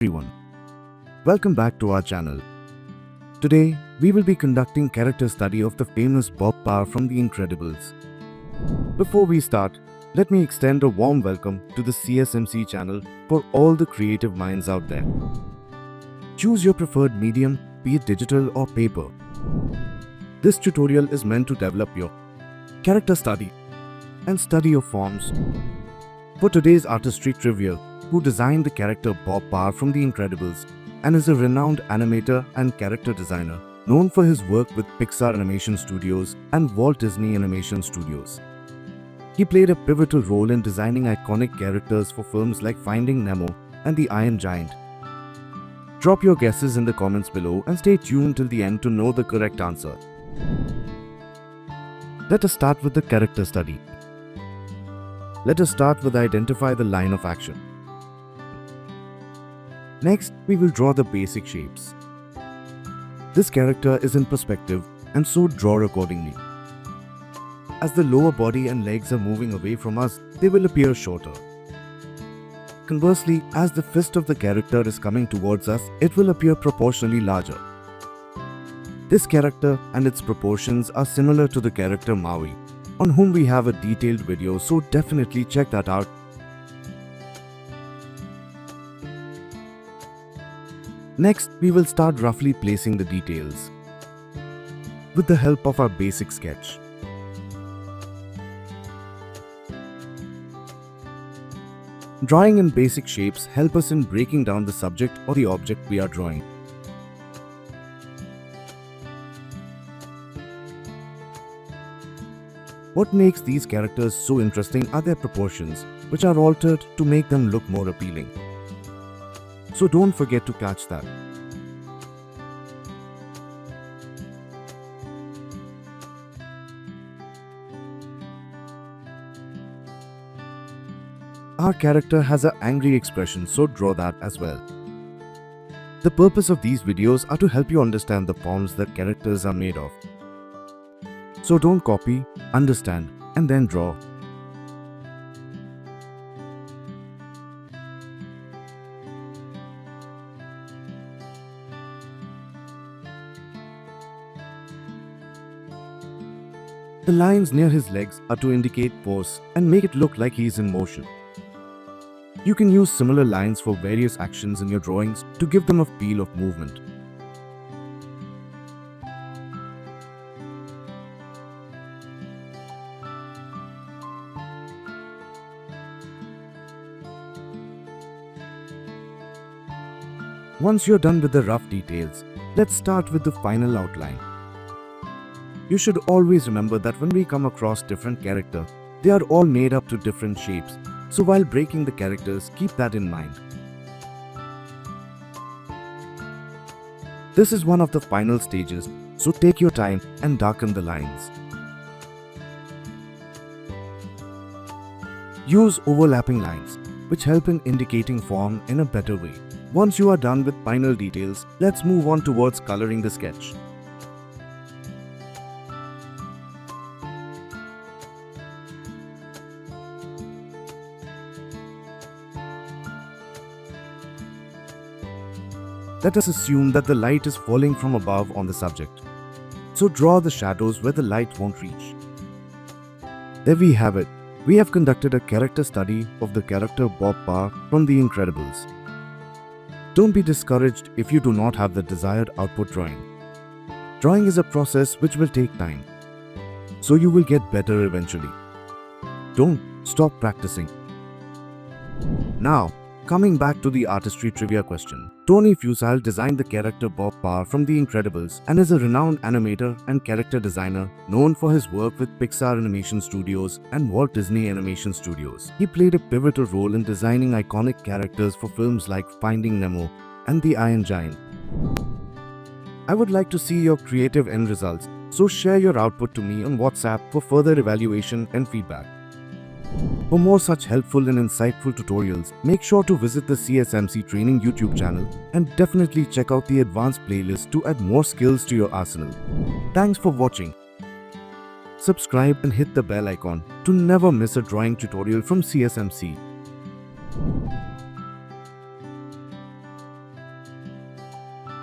everyone. Welcome back to our channel. Today, we will be conducting character study of the famous Bob Parr from The Incredibles. Before we start, let me extend a warm welcome to the CSMC channel for all the creative minds out there. Choose your preferred medium, be it digital or paper. This tutorial is meant to develop your character study and study of forms. For today's artistry trivia, who designed the character Bob Parr from The Incredibles and is a renowned animator and character designer known for his work with Pixar Animation Studios and Walt Disney Animation Studios. He played a pivotal role in designing iconic characters for films like Finding Nemo and The Iron Giant. Drop your guesses in the comments below and stay tuned till the end to know the correct answer. Let us start with the character study. Let us start with identify the line of action. Next, we will draw the basic shapes. This character is in perspective and so draw accordingly. As the lower body and legs are moving away from us, they will appear shorter. Conversely, as the fist of the character is coming towards us, it will appear proportionally larger. This character and its proportions are similar to the character Maui, on whom we have a detailed video, so definitely check that out. Next, we will start roughly placing the details with the help of our basic sketch. Drawing in basic shapes help us in breaking down the subject or the object we are drawing. What makes these characters so interesting are their proportions, which are altered to make them look more appealing. So don't forget to catch that. Our character has an angry expression, so draw that as well. The purpose of these videos are to help you understand the forms that characters are made of. So don't copy, understand, and then draw. The lines near his legs are to indicate pose and make it look like he is in motion. You can use similar lines for various actions in your drawings to give them a feel of movement. Once you're done with the rough details, let's start with the final outline. You should always remember that when we come across different characters, they are all made up to different shapes. So while breaking the characters, keep that in mind. This is one of the final stages, so take your time and darken the lines. Use overlapping lines, which help in indicating form in a better way. Once you are done with final details, let's move on towards coloring the sketch. Let us assume that the light is falling from above on the subject. So draw the shadows where the light won't reach. There we have it. We have conducted a character study of the character Bob Parr from The Incredibles. Don't be discouraged if you do not have the desired output drawing. Drawing is a process which will take time, so you will get better eventually. Don't stop practicing. Now, coming back to the artistry trivia question. Tony Fusal designed the character Bob Parr from The Incredibles and is a renowned animator and character designer known for his work with Pixar Animation Studios and Walt Disney Animation Studios. He played a pivotal role in designing iconic characters for films like Finding Nemo and The Iron Giant. I would like to see your creative end results, so share your output to me on WhatsApp for further evaluation and feedback. For more such helpful and insightful tutorials, make sure to visit the CSMC Training YouTube channel and definitely check out the advanced playlist to add more skills to your arsenal. Thanks for watching. Subscribe and hit the bell icon to never miss a drawing tutorial from CSMC.